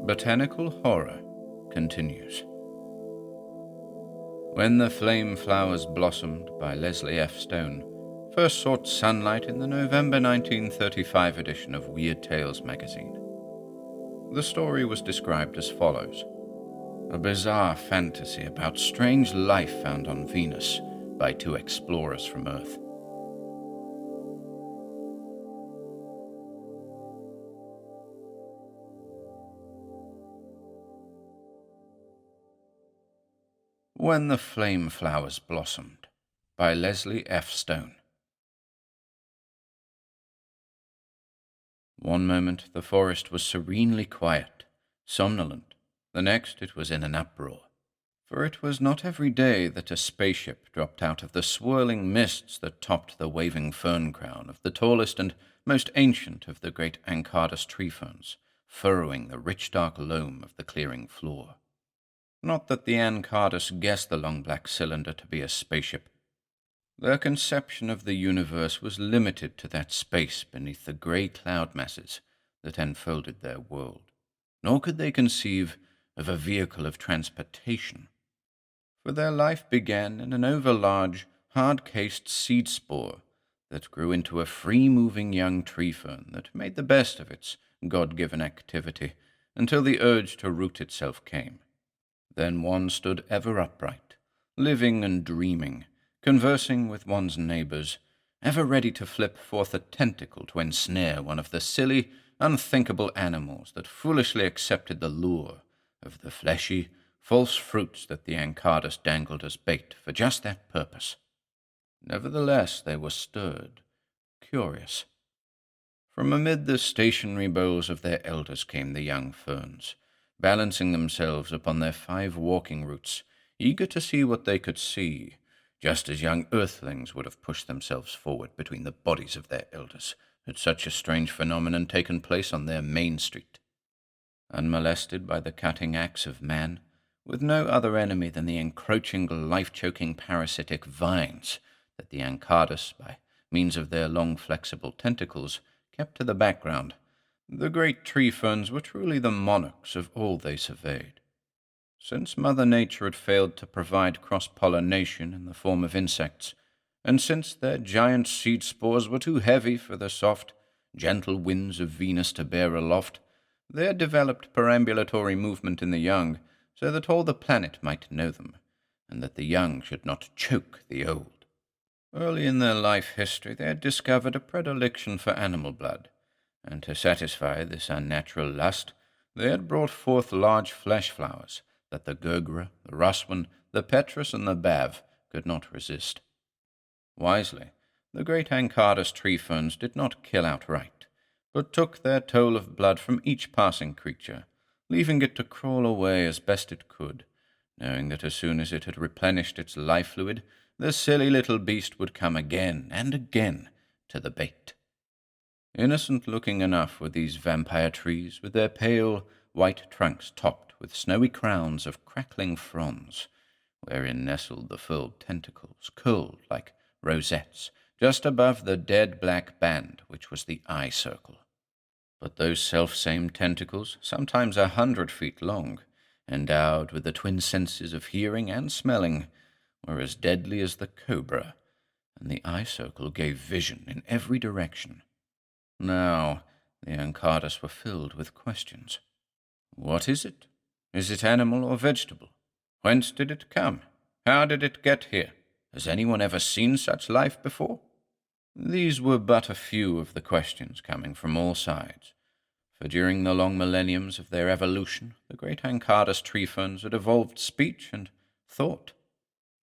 Botanical Horror continues. When the Flame Flowers Blossomed by Leslie F. Stone first sought sunlight in the November 1935 edition of Weird Tales magazine. The story was described as follows: a bizarre fantasy about strange life found on Venus by two explorers from Earth. When the Flame Flowers Blossomed by Leslie F. Stone. One moment the forest was serenely quiet, somnolent. The next it was in an uproar. For it was not every day that a spaceship dropped out of the swirling mists that topped the waving fern crown of the tallest and most ancient of the great Ancardus tree ferns, furrowing the rich dark loam of the clearing floor. Not that the Ancardus guessed the long black cylinder to be a spaceship. Their conception of the universe was limited to that space beneath the grey cloud masses that enfolded their world, nor could they conceive of a vehicle of transportation. For their life began in an overlarge, hard-cased seed spore that grew into a free-moving young tree fern that made the best of its God-given activity until the urge to root itself came. Then one stood ever upright, living and dreaming, conversing with one's neighbors, ever ready to flip forth a tentacle to ensnare one of the silly, unthinkable animals that foolishly accepted the lure of the fleshy, false fruits that the Ancardus dangled as bait for just that purpose. Nevertheless, they were stirred, curious. From amid the stationary boughs of their elders came the young ferns, balancing themselves upon their 5 walking roots, eager to see what they could see, just as young earthlings would have pushed themselves forward between the bodies of their elders had such a strange phenomenon taken place on their main street. Unmolested by the cutting axe of man, with no other enemy than the encroaching, life-choking parasitic vines that the Ancardus, by means of their long flexible tentacles, kept to the background, the great tree ferns were truly the monarchs of all they surveyed. Since Mother Nature had failed to provide cross-pollination in the form of insects, and since their giant seed spores were too heavy for the soft, gentle winds of Venus to bear aloft, they had developed perambulatory movement in the young, so that all the planet might know them, and that the young should not choke the old. Early in their life history they had discovered a predilection for animal blood, and to satisfy this unnatural lust, they had brought forth large flesh flowers that the gurgura, the ruswin, the petrus, and the bav could not resist. Wisely, the great Ancardus tree ferns did not kill outright, but took their toll of blood from each passing creature, leaving it to crawl away as best it could, knowing that as soon as it had replenished its life fluid, the silly little beast would come again and again to the bait. Innocent-looking enough were these vampire trees, with their pale, white trunks topped with snowy crowns of crackling fronds, wherein nestled the furled tentacles, curled like rosettes, just above the dead black band which was the eye circle. But those self-same tentacles, sometimes 100 feet long, endowed with the twin senses of hearing and smelling, were as deadly as the cobra, and the eye circle gave vision in every direction. Now, the Ancardus were filled with questions. What is it? Is it animal or vegetable? Whence did it come? How did it get here? Has anyone ever seen such life before? These were but a few of the questions coming from all sides, for during the long millenniums of their evolution, the great Ancardus tree ferns had evolved speech and thought.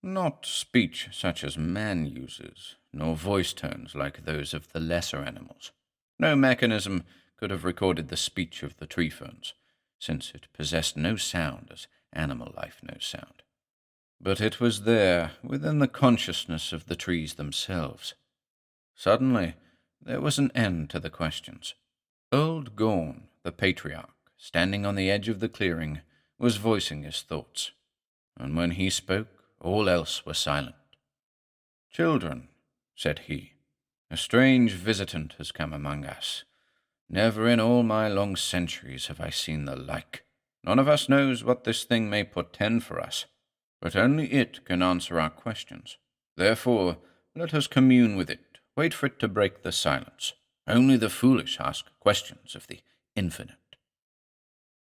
Not speech such as man uses, nor voice tones like those of the lesser animals. No mechanism could have recorded the speech of the tree ferns, since it possessed no sound as animal life knows sound. But it was there, within the consciousness of the trees themselves. Suddenly, there was an end to the questions. Old Gorn, the patriarch, standing on the edge of the clearing, was voicing his thoughts, and when he spoke, all else were silent. "Children," said he, "a strange visitant has come among us. Never in all my long centuries have I seen the like. None of us knows what this thing may portend for us, but only it can answer our questions. Therefore, let us commune with it, wait for it to break the silence. Only the foolish ask questions of the infinite."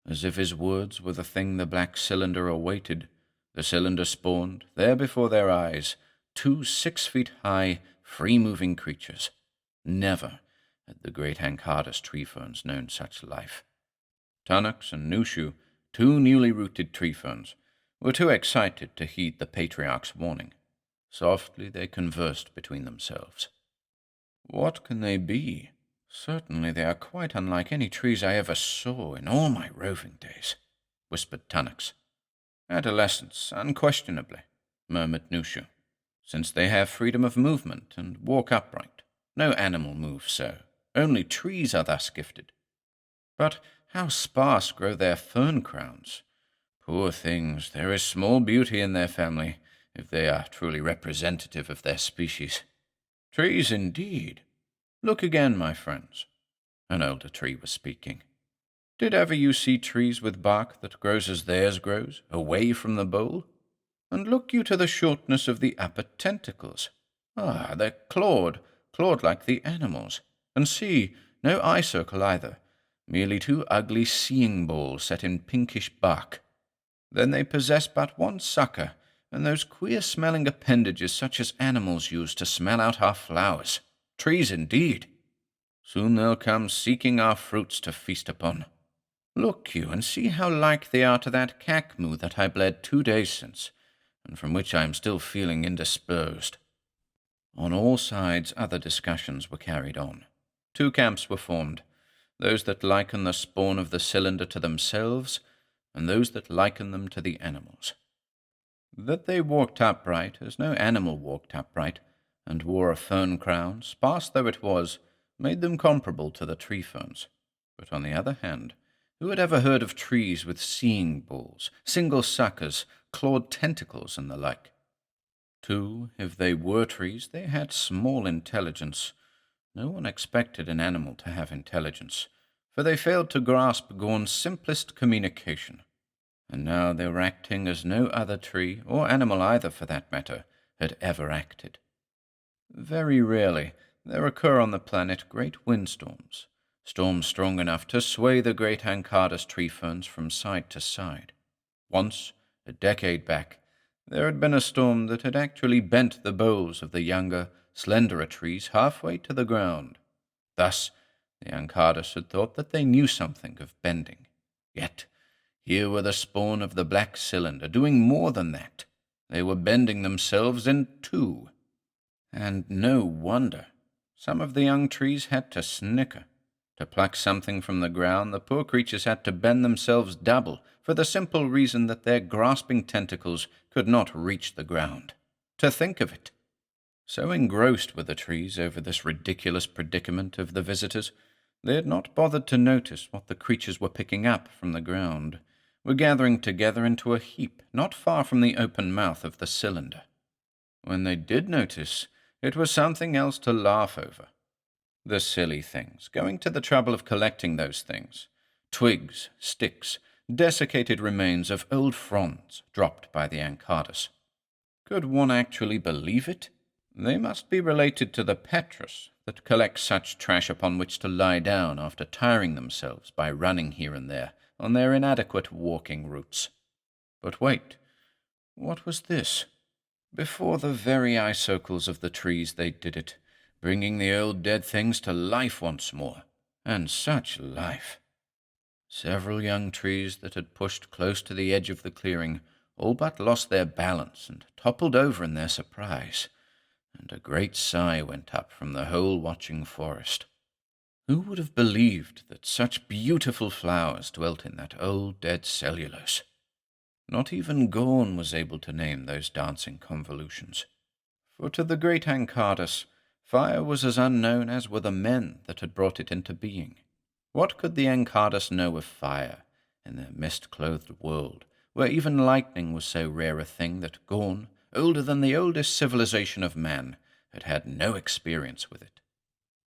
As if his words were the thing the black cylinder awaited, the cylinder spawned, there before their eyes, 2 6-feet-high, free-moving creatures. Never had the great Ankardus tree ferns known such life. Tunnocks and Nushu, 2 newly rooted tree ferns, were too excited to heed the patriarch's warning. Softly they conversed between themselves. "What can they be? Certainly they are quite unlike any trees I ever saw in all my roving days," whispered Tunnocks. "Adolescents, unquestionably," murmured Nushu, "since they have freedom of movement and walk upright. No animal moves so. Only trees are thus gifted. But how sparse grow their fern crowns! Poor things, there is small beauty in their family, if they are truly representative of their species. Trees indeed. Look again, my friends." An older tree was speaking. "Did ever you see trees with bark that grows as theirs grows, away from the bole? And look you to the shortness of the upper tentacles. Ah, they're clawed like the animals. And see, no eye circle either, merely 2 ugly seeing balls set in pinkish bark. Then they possess but 1 sucker, and those queer-smelling appendages such as animals use to smell out our flowers. Trees indeed. Soon they'll come seeking our fruits to feast upon. Look you, and see how like they are to that cacmoo that I bled 2 days since, and from which I am still feeling indisposed." On all sides other discussions were carried on. 2 camps were formed, those that liken the spawn of the cylinder to themselves, and those that liken them to the animals. That they walked upright, as no animal walked upright, and wore a fern crown, sparse though it was, made them comparable to the tree ferns. But on the other hand, who had ever heard of trees with seeing balls, single suckers, clawed tentacles, and the like? 2, if they were trees, they had small intelligence. No one expected an animal to have intelligence, for they failed to grasp Gorn's simplest communication. And now they were acting as no other tree, or animal either for that matter, had ever acted. Very rarely there occur on the planet great windstorms, storms strong enough to sway the great Ankardus tree ferns from side to side. Once, a decade back, there had been a storm that had actually bent the boles of the younger, slenderer trees halfway to the ground. Thus, the Ankardus had thought that they knew something of bending. Yet, here were the spawn of the black cylinder doing more than that. They were bending themselves in 2. And no wonder. Some of the young trees had to snicker. To pluck something from the ground, the poor creatures had to bend themselves double, for the simple reason that their grasping tentacles could not reach the ground. To think of it! So engrossed were the trees over this ridiculous predicament of the visitors, they had not bothered to notice what the creatures were picking up from the ground, were gathering together into a heap not far from the open mouth of the cylinder. When they did notice, it was something else to laugh over. The silly things, going to the trouble of collecting those things. Twigs, sticks, desiccated remains of old fronds dropped by the Ankardus. Could one actually believe it? They must be related to the petrus that collect such trash upon which to lie down after tiring themselves by running here and there on their inadequate walking routes. But wait, what was this? Before the very icicles of the trees they did it, bringing the old dead things to life once more. And such life! Several young trees that had pushed close to the edge of the clearing all but lost their balance and toppled over in their surprise, and a great sigh went up from the whole watching forest. Who would have believed that such beautiful flowers dwelt in that old dead cellulose? Not even Gorn was able to name those dancing convolutions. For to the great Ankardus, fire was as unknown as were the men that had brought it into being. What could the Ankardus know of fire in their mist-clothed world, where even lightning was so rare a thing that Gorn, older than the oldest civilization of man, had had no experience with it?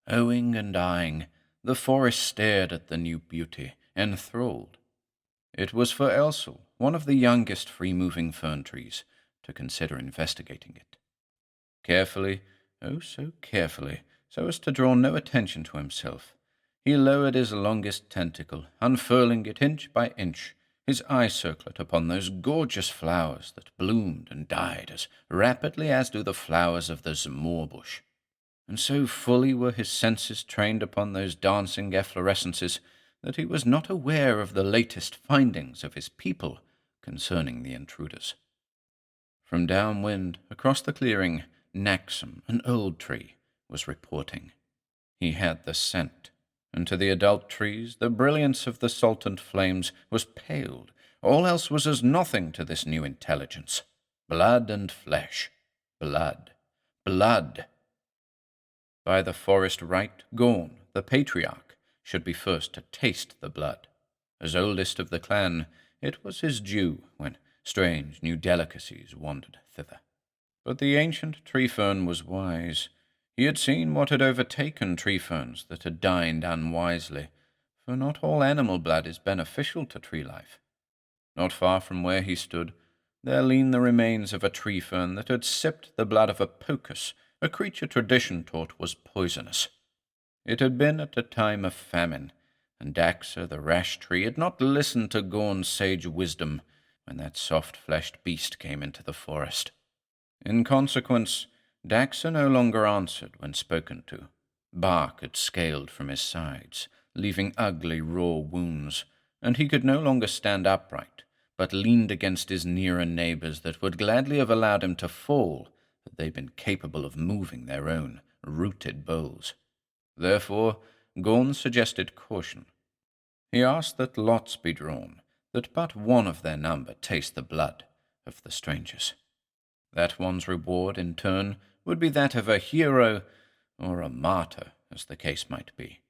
Owing and eyeing, the forest stared at the new beauty, enthralled. It was for Elsel, one of the youngest free-moving fern trees, to consider investigating it. Carefully, oh so carefully, so as to draw no attention to himself, he lowered his longest tentacle, unfurling it inch by inch, his eye circlet upon those gorgeous flowers that bloomed and died as rapidly as do the flowers of the zamor bush. And so fully were his senses trained upon those dancing efflorescences that he was not aware of the latest findings of his people concerning the intruders. From downwind, across the clearing, Naxum, an old tree, was reporting. He had the scent, and to the adult trees the brilliance of the saltant flames was paled. All else was as nothing to this new intelligence. Blood and flesh. Blood. Blood. By the forest right, Gorn, the patriarch, should be first to taste the blood. As oldest of the clan, it was his due when strange new delicacies wandered thither. But the ancient tree fern was wise. He had seen what had overtaken tree ferns that had dined unwisely, for not all animal blood is beneficial to tree life. Not far from where he stood, there leaned the remains of a tree fern that had sipped the blood of a pocus, a creature tradition taught was poisonous. It had been at a time of famine, and Daxa, the rash tree, had not listened to Gorn's sage wisdom when that soft-fleshed beast came into the forest. In consequence, Daxa no longer answered when spoken to. Bark had scaled from his sides, leaving ugly raw wounds, and he could no longer stand upright, but leaned against his nearer neighbors that would gladly have allowed him to fall had they been capable of moving their own rooted boles. Therefore, Gorn suggested caution. He asked that lots be drawn, that but one of their number taste the blood of the strangers. That one's reward, in turn, would be that of a hero or a martyr, as the case might be.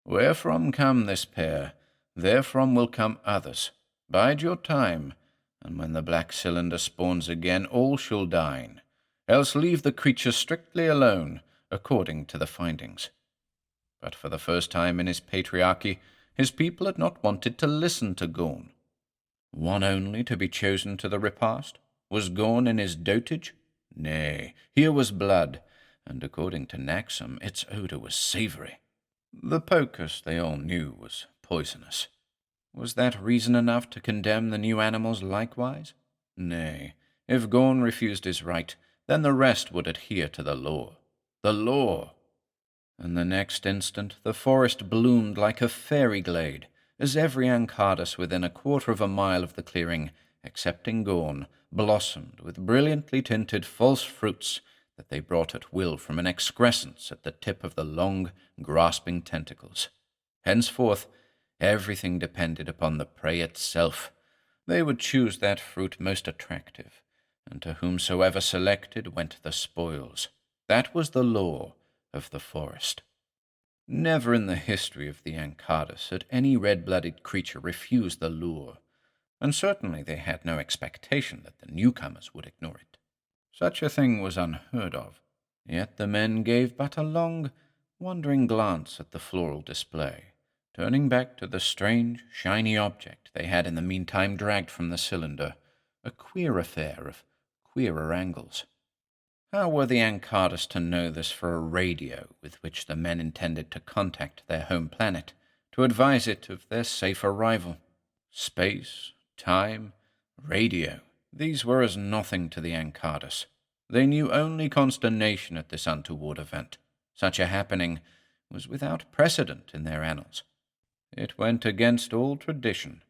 Wherefrom come this pair, therefrom will come others. Bide your time, and when the black cylinder spawns again, all shall dine. Else leave the creature strictly alone, according to the findings. But for the first time in his patriarchy, his people had not wanted to listen to Gorn. One only to be chosen to the repast? Was Gorn in his dotage? Nay, here was blood, and according to Naxum, its odour was savoury. The pocus, they all knew, was poisonous. Was that reason enough to condemn the new animals likewise? Nay, if Gorn refused his right, then the rest would adhere to the law. The law! And the next instant the forest bloomed like a fairy glade, as every Ancardus within a quarter of a mile of the clearing, excepting Gorn, blossomed with brilliantly tinted false fruits that they brought at will from an excrescence at the tip of the long, grasping tentacles. Henceforth, everything depended upon the prey itself. They would choose that fruit most attractive, and to whomsoever selected went the spoils. That was the law of the forest. Never in the history of the Ancardus had any red-blooded creature refused the lure, and certainly they had no expectation that the newcomers would ignore it. Such a thing was unheard of, yet the men gave but a long, wondering glance at the floral display, turning back to the strange, shiny object they had in the meantime dragged from the cylinder, a queer affair of queerer angles. How were the Ancardus to know this for a radio with which the men intended to contact their home planet, to advise it of their safe arrival? Space, time, radio, these were as nothing to the Ancardus. They knew only consternation at this untoward event. Such a happening was without precedent in their annals. It went against all tradition.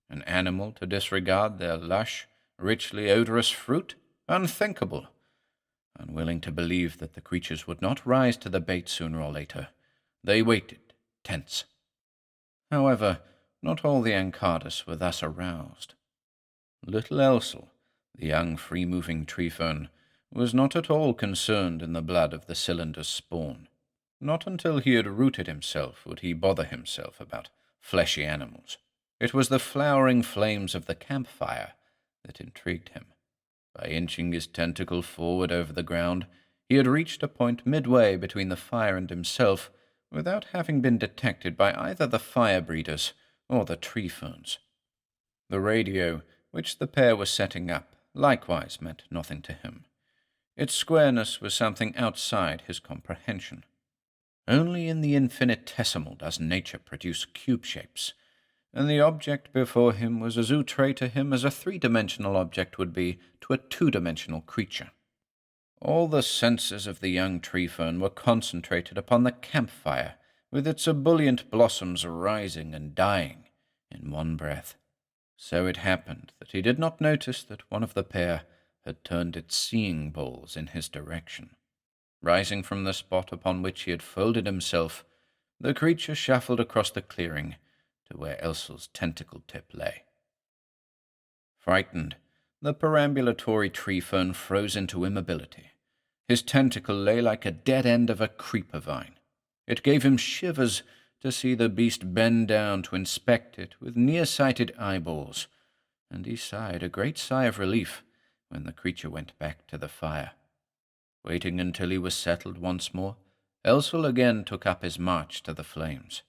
An animal to disregard their lush, richly odorous fruit? Unthinkable. Unwilling to believe that the creatures would not rise to the bait sooner or later, they waited, tense. However, not all the Ancardus were thus aroused. Little Elsel, the young free-moving tree fern, was not at all concerned in the blood of the cylinder's spawn. Not until he had rooted himself would he bother himself about fleshy animals. It was the flowering flames of the campfire that intrigued him. By inching his tentacle forward over the ground, he had reached a point midway between the fire and himself without having been detected by either the fire breeders or the tree ferns. The radio, which the pair were setting up, likewise meant nothing to him. Its squareness was something outside his comprehension. Only in the infinitesimal does nature produce cube shapes, and the object before him was as outre to him as a three-dimensional object would be to a two-dimensional creature. All the senses of the young tree-fern were concentrated upon the campfire, with its ebullient blossoms rising and dying in one breath. So it happened that he did not notice that one of the pair had turned its seeing balls in his direction. Rising from the spot upon which he had folded himself, the creature shuffled across the clearing to where Elsal's tentacle tip lay. Frightened, the perambulatory tree-fern froze into immobility. His tentacle lay like a dead end of a creeper vine. It gave him shivers to see the beast bend down to inspect it with near-sighted eyeballs, and he sighed a great sigh of relief when the creature went back to the fire. Waiting until he was settled once more, Elsal again took up his march to the flames.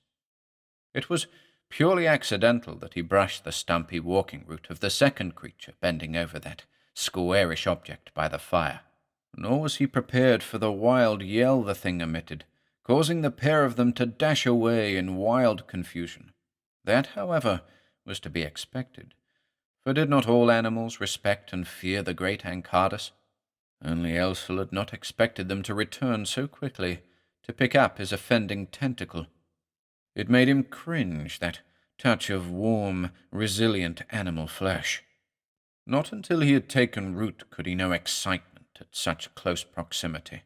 It was purely accidental that he brushed the stumpy walking route of the second creature bending over that squarish object by the fire, nor was he prepared for the wild yell the thing emitted, causing the pair of them to dash away in wild confusion. That, however, was to be expected, for did not all animals respect and fear the great Ancardus? Only Elsal had not expected them to return so quickly to pick up his offending tentacle. It made him cringe, that touch of warm, resilient animal flesh. Not until he had taken root could he know excitement at such close proximity.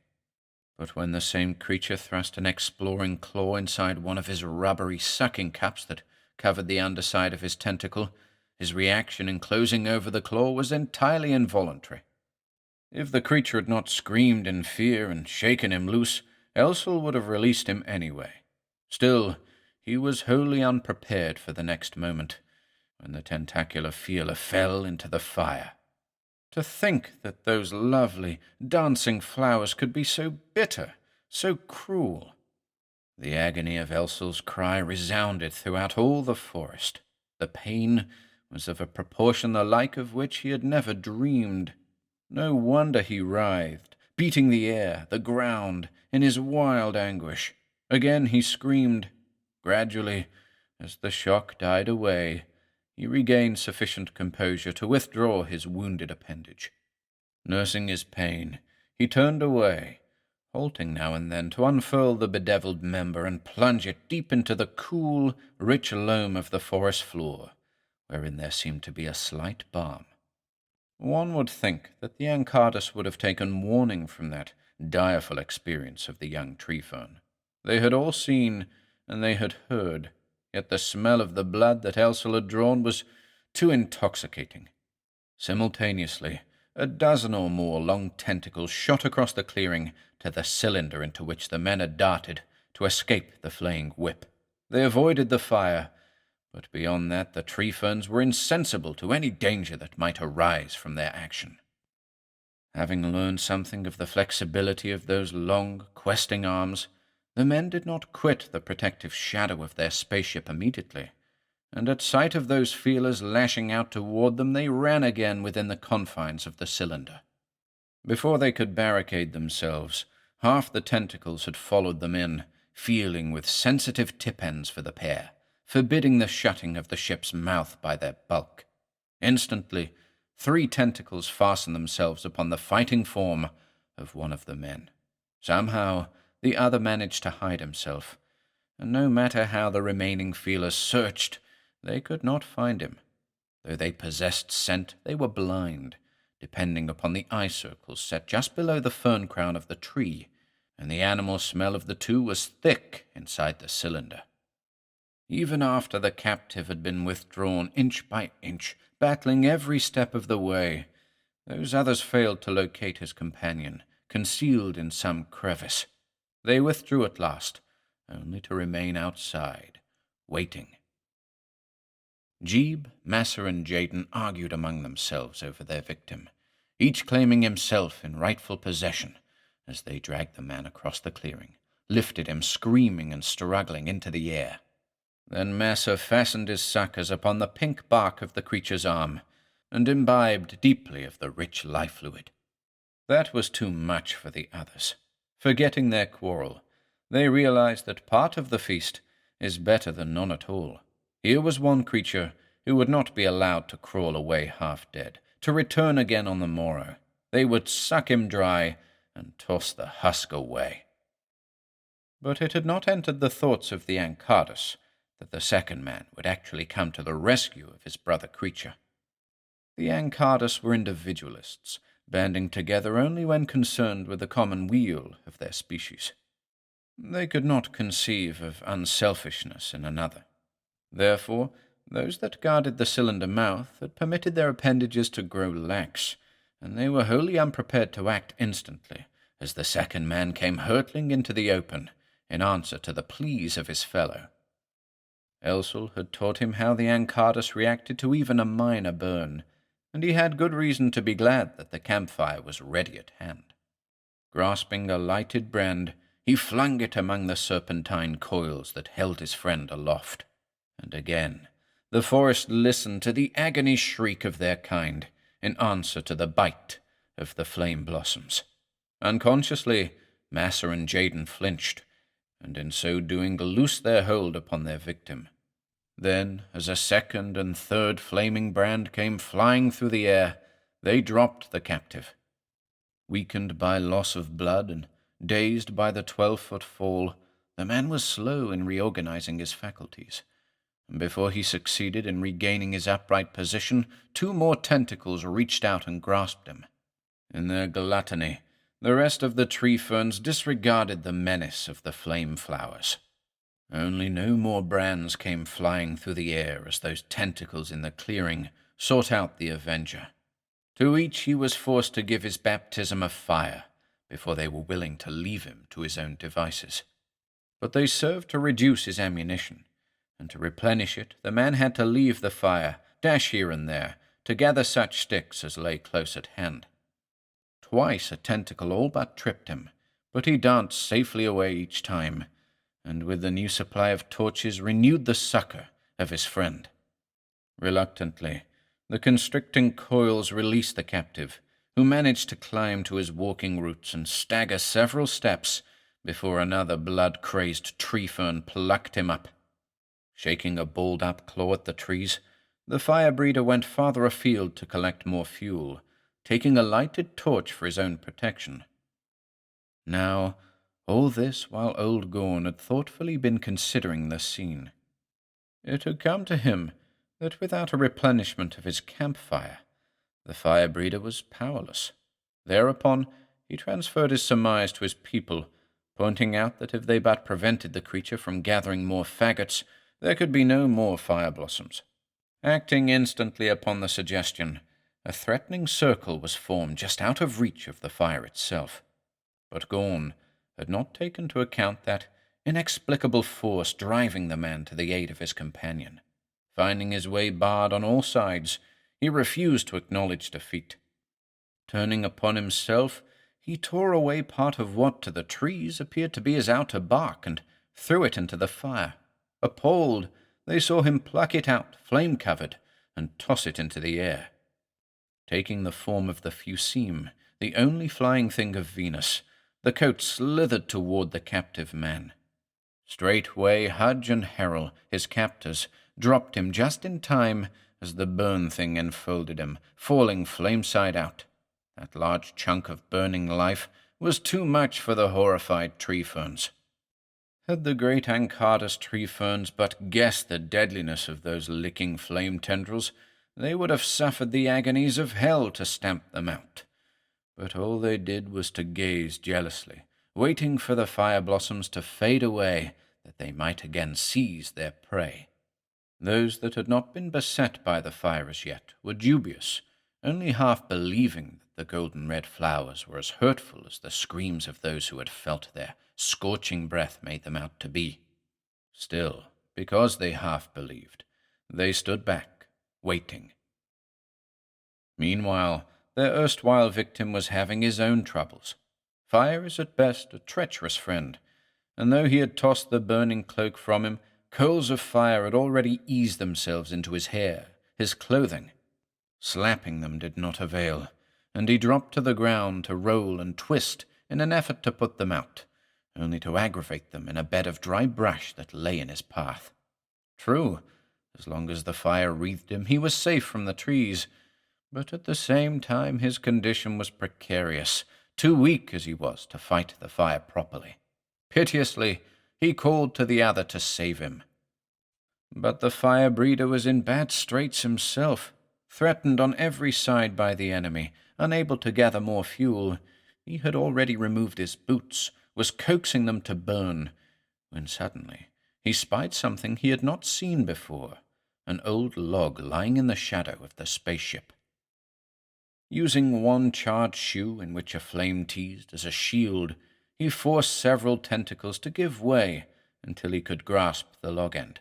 But when the same creature thrust an exploring claw inside one of his rubbery sucking cups that covered the underside of his tentacle, his reaction in closing over the claw was entirely involuntary. If the creature had not screamed in fear and shaken him loose, Elsal would have released him anyway. Still, he was wholly unprepared for the next moment, when the tentacular feeler fell into the fire. To think that those lovely, dancing flowers could be so bitter, so cruel. The agony of Elsal's cry resounded throughout all the forest. The pain was of a proportion the like of which he had never dreamed. No wonder he writhed, beating the air, the ground, in his wild anguish. Again he screamed. Gradually, as the shock died away, he regained sufficient composure to withdraw his wounded appendage. Nursing his pain, he turned away, halting now and then to unfurl the bedeviled member and plunge it deep into the cool, rich loam of the forest floor, wherein there seemed to be a slight balm. One would think that the Ancardus would have taken warning from that direful experience of the young tree-fern. They had all seen, and they had heard, yet the smell of the blood that Elsal had drawn was too intoxicating. Simultaneously, a dozen or more long tentacles shot across the clearing to the cylinder into which the men had darted to escape the flaying whip. They avoided the fire, but beyond that the tree-ferns were insensible to any danger that might arise from their action. Having learned something of the flexibility of those long, questing arms, the men did not quit the protective shadow of their spaceship immediately, and at sight of those feelers lashing out toward them, they ran again within the confines of the cylinder. Before they could barricade themselves, half the tentacles had followed them in, feeling with sensitive tip ends for the pair, forbidding the shutting of the ship's mouth by their bulk. Instantly, 3 tentacles fastened themselves upon the fighting form of one of the men. Somehow, the other managed to hide himself, and no matter how the remaining feelers searched, they could not find him. Though they possessed scent, they were blind, depending upon the eye circles set just below the fern crown of the tree, and the animal smell of the two was thick inside the cylinder. Even after the captive had been withdrawn inch by inch, battling every step of the way, those others failed to locate his companion, concealed in some crevice. They withdrew at last, only to remain outside, waiting. Jeeb, Massa, and Jaden argued among themselves over their victim, each claiming himself in rightful possession, as they dragged the man across the clearing, lifted him screaming and struggling into the air. Then Massa fastened his suckers upon the pink bark of the creature's arm, and imbibed deeply of the rich life fluid. That was too much for the others. Forgetting their quarrel, they realized that part of the feast is better than none at all. Here was one creature who would not be allowed to crawl away half dead, to return again on the morrow. They would suck him dry and toss the husk away. But it had not entered the thoughts of the Ancardus that the second man would actually come to the rescue of his brother creature. The Ancardus were individualists, banding together only when concerned with the common weal of their species. They could not conceive of unselfishness in another. Therefore, those that guarded the cylinder mouth had permitted their appendages to grow lax, and they were wholly unprepared to act instantly, as the second man came hurtling into the open, in answer to the pleas of his fellow. Elsel had taught him how the Ancardus reacted to even a minor burn, and he had good reason to be glad that the campfire was ready at hand. Grasping a lighted brand, he flung it among the serpentine coils that held his friend aloft, and again the forest listened to the agony shriek of their kind in answer to the bite of the flame blossoms. Unconsciously, Massa and Jaden flinched, and in so doing loosed their hold upon their victim. Then, as a second and third flaming brand came flying through the air, they dropped the captive. Weakened by loss of blood and dazed by the 12-foot fall, the man was slow in reorganizing his faculties, and before he succeeded in regaining his upright position, 2 more tentacles reached out and grasped him. In their gluttony, the rest of the tree ferns disregarded the menace of the flame flowers. Only no more brands came flying through the air as those tentacles in the clearing sought out the avenger. To each he was forced to give his baptism of fire before they were willing to leave him to his own devices. But they served to reduce his ammunition, and to replenish it the man had to leave the fire, dash here and there, to gather such sticks as lay close at hand. Twice a tentacle all but tripped him, but he danced safely away each time, and with the new supply of torches renewed the succor of his friend. Reluctantly, the constricting coils released the captive, who managed to climb to his walking roots and stagger several steps before another blood-crazed tree fern plucked him up. Shaking a balled-up claw at the trees, the fire breeder went farther afield to collect more fuel, taking a lighted torch for his own protection. Now, all this while old Gorn had thoughtfully been considering the scene. It had come to him that without a replenishment of his campfire, the fire breeder was powerless. Thereupon, he transferred his surmise to his people, pointing out that if they but prevented the creature from gathering more faggots, there could be no more fire blossoms. Acting instantly upon the suggestion, a threatening circle was formed just out of reach of the fire itself. But Gorn had not taken into account that inexplicable force driving the man to the aid of his companion. Finding his way barred on all sides, he refused to acknowledge defeat. Turning upon himself, he tore away part of what to the trees appeared to be his outer bark and threw it into the fire. Appalled, they saw him pluck it out, flame-covered, and toss it into the air. Taking the form of the Fusime, the only flying thing of Venus, the coat slithered toward the captive man. Straightway Hudge and Herrill, his captors, dropped him just in time as the burn thing enfolded him, falling flame-side out. That large chunk of burning life was too much for the horrified tree ferns. Had the great Ancardus tree ferns but guessed the deadliness of those licking flame tendrils, they would have suffered the agonies of hell to stamp them out. But all they did was to gaze jealously, waiting for the fire blossoms to fade away, that they might again seize their prey. Those that had not been beset by the fire as yet were dubious, only half believing that the golden-red flowers were as hurtful as the screams of those who had felt their scorching breath made them out to be. Still, because they half believed, they stood back, waiting. Meanwhile, their erstwhile victim was having his own troubles. Fire is at best a treacherous friend, and though he had tossed the burning cloak from him, Coals of fire had already eased themselves into his hair, his clothing. Slapping them did not avail, and he dropped to the ground to roll and twist in an effort to put them out, only to aggravate them in a bed of dry brush that lay in his path. True, as long as the fire wreathed him, he was safe from the trees, but at the same time his condition was precarious, too weak as he was to fight the fire properly. Piteously, he called to the other to save him. But the fire breeder was in bad straits himself, threatened on every side by the enemy, unable to gather more fuel. He had already removed his boots, was coaxing them to burn, when suddenly he spied something he had not seen before, an old log lying in the shadow of the spaceship. Using one charred shoe in which a flame teased as a shield, he forced several tentacles to give way until he could grasp the log end.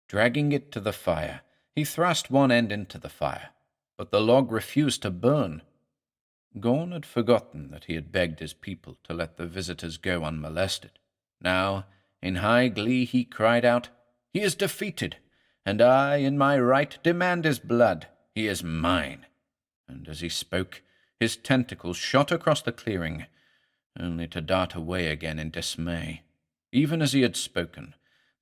Dragging it to the fire, he thrust one end into the fire, but the log refused to burn. Gorn had forgotten that he had begged his people to let the visitors go unmolested. Now, in high glee, he cried out, "He is defeated, and I, in my right, demand his blood. He is mine." And as he spoke, his tentacles shot across the clearing, only to dart away again in dismay. Even as he had spoken,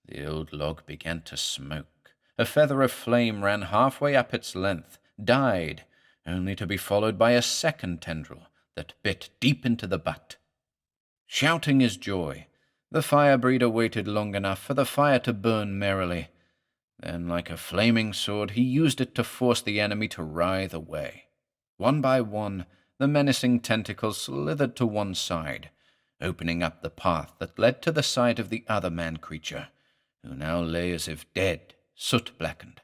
the old log began to smoke. A feather of flame ran halfway up its length, died, only to be followed by a second tendril that bit deep into the butt. Shouting his joy, the fire breeder waited long enough for the fire to burn merrily. Then, like a flaming sword, he used it to force the enemy to writhe away. One by one, the menacing tentacles slithered to one side, opening up the path that led to the side of the other man-creature, who now lay as if dead, soot-blackened.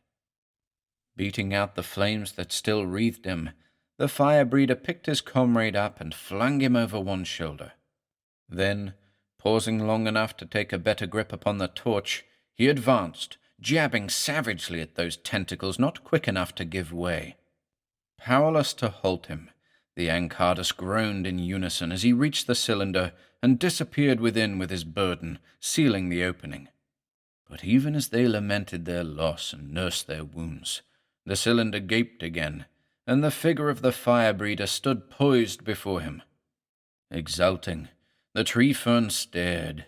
Beating out the flames that still wreathed him, the fire breeder picked his comrade up and flung him over one shoulder. Then, pausing long enough to take a better grip upon the torch, he advanced, jabbing savagely at those tentacles not quick enough to give way. Powerless to halt him, the Ancardus groaned in unison as he reached the cylinder and disappeared within with his burden, sealing the opening. But even as they lamented their loss and nursed their wounds, the cylinder gaped again, and the figure of the fire breeder stood poised before him. Exulting, the tree fern stared.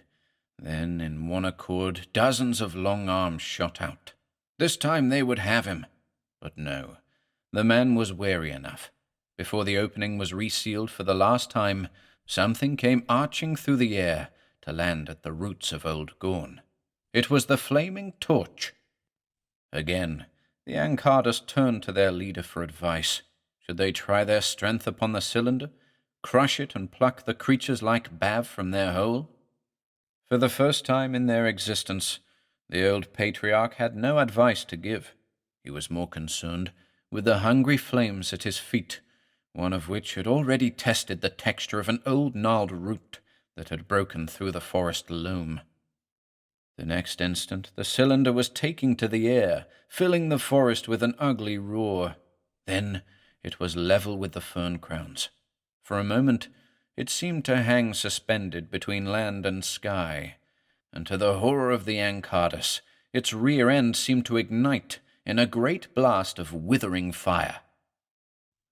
Then, in one accord, dozens of long arms shot out. This time they would have him. But no, the man was wary enough. Before the opening was resealed for the last time, something came arching through the air to land at the roots of old Gorn. It was the flaming torch. Again, the Ancardus turned to their leader for advice. Should they try their strength upon the cylinder, crush it and pluck the creatures like Bav from their hole? For the first time in their existence, the old patriarch had no advice to give. He was more concerned with the hungry flames at his feet, one of which had already tested the texture of an old gnarled root that had broken through the forest loam. The next instant, the cylinder was taking to the air, filling the forest with an ugly roar. Then it was level with the fern crowns. For a moment, it seemed to hang suspended between land and sky, and to the horror of the Ancardus, its rear end seemed to ignite in a great blast of withering fire.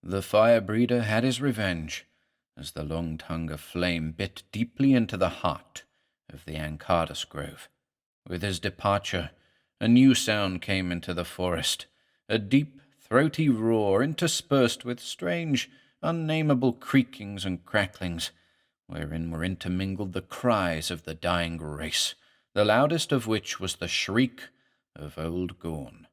The fire breeder had his revenge, as the long tongue of flame bit deeply into the heart of the Ancardus grove. With his departure, a new sound came into the forest, a deep, throaty roar interspersed with strange, unnameable creakings and cracklings, wherein were intermingled the cries of the dying race, the loudest of which was the shriek of old Gorn.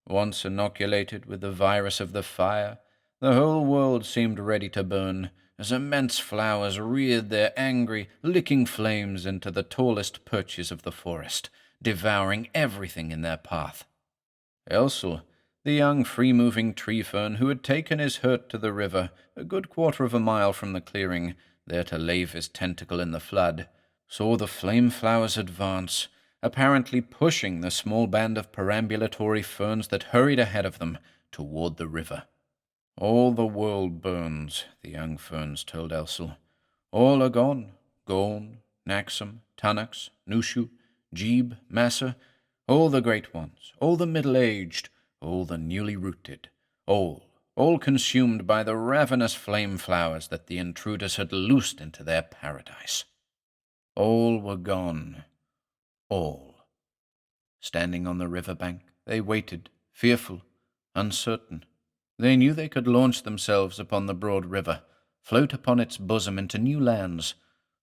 Once inoculated with the virus of the fire, the whole world seemed ready to burn, as immense flowers reared their angry, licking flames into the tallest perches of the forest, devouring everything in their path. Elsel, the young free-moving tree fern who had taken his hurt to the river, a good quarter of a mile from the clearing, there to lave his tentacle in the flood, saw the flame flowers advance, apparently pushing the small band of perambulatory ferns that hurried ahead of them toward the river. All the world burns, the young ferns told Elsel. All are gone, Gorn, Naxum, Tunnux, Nushu, Jeeb, Massa, all the great ones, all the middle-aged, all the newly rooted, all consumed by the ravenous flame-flowers that the intruders had loosed into their paradise. All were gone, all. Standing on the river-bank, they waited, fearful, uncertain. They knew they could launch themselves upon the broad river, float upon its bosom into new lands,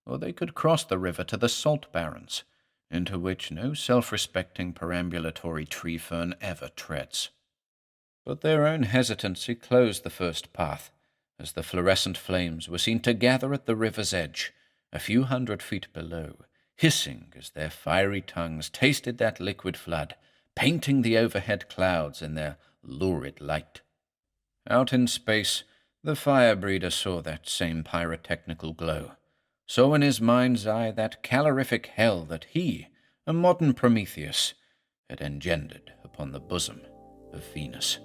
or they could cross the river to the salt barrens, into which no self-respecting perambulatory tree-fern ever treads. But their own hesitancy closed the first path, as the fluorescent flames were seen to gather at the river's edge, a few 100 feet below, hissing as their fiery tongues tasted that liquid flood, painting the overhead clouds in their lurid light. Out in space, the fire-breeder saw that same pyrotechnical glow, saw in his mind's eye that calorific hell that he, a modern Prometheus, had engendered upon the bosom of Venus.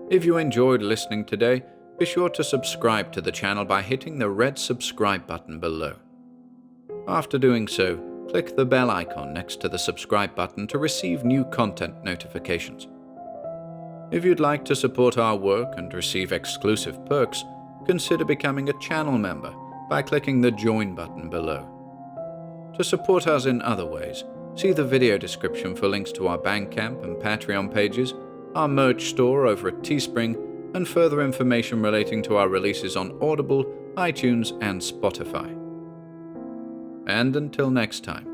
If you enjoyed listening today, be sure to subscribe to the channel by hitting the red subscribe button below. After doing so, click the bell icon next to the subscribe button to receive new content notifications. If you'd like to support our work and receive exclusive perks, consider becoming a channel member by clicking the join button below. To support us in other ways, see the video description for links to our Bandcamp and Patreon pages, our merch store over at Teespring, and further information relating to our releases on Audible, iTunes, and Spotify. And until next time,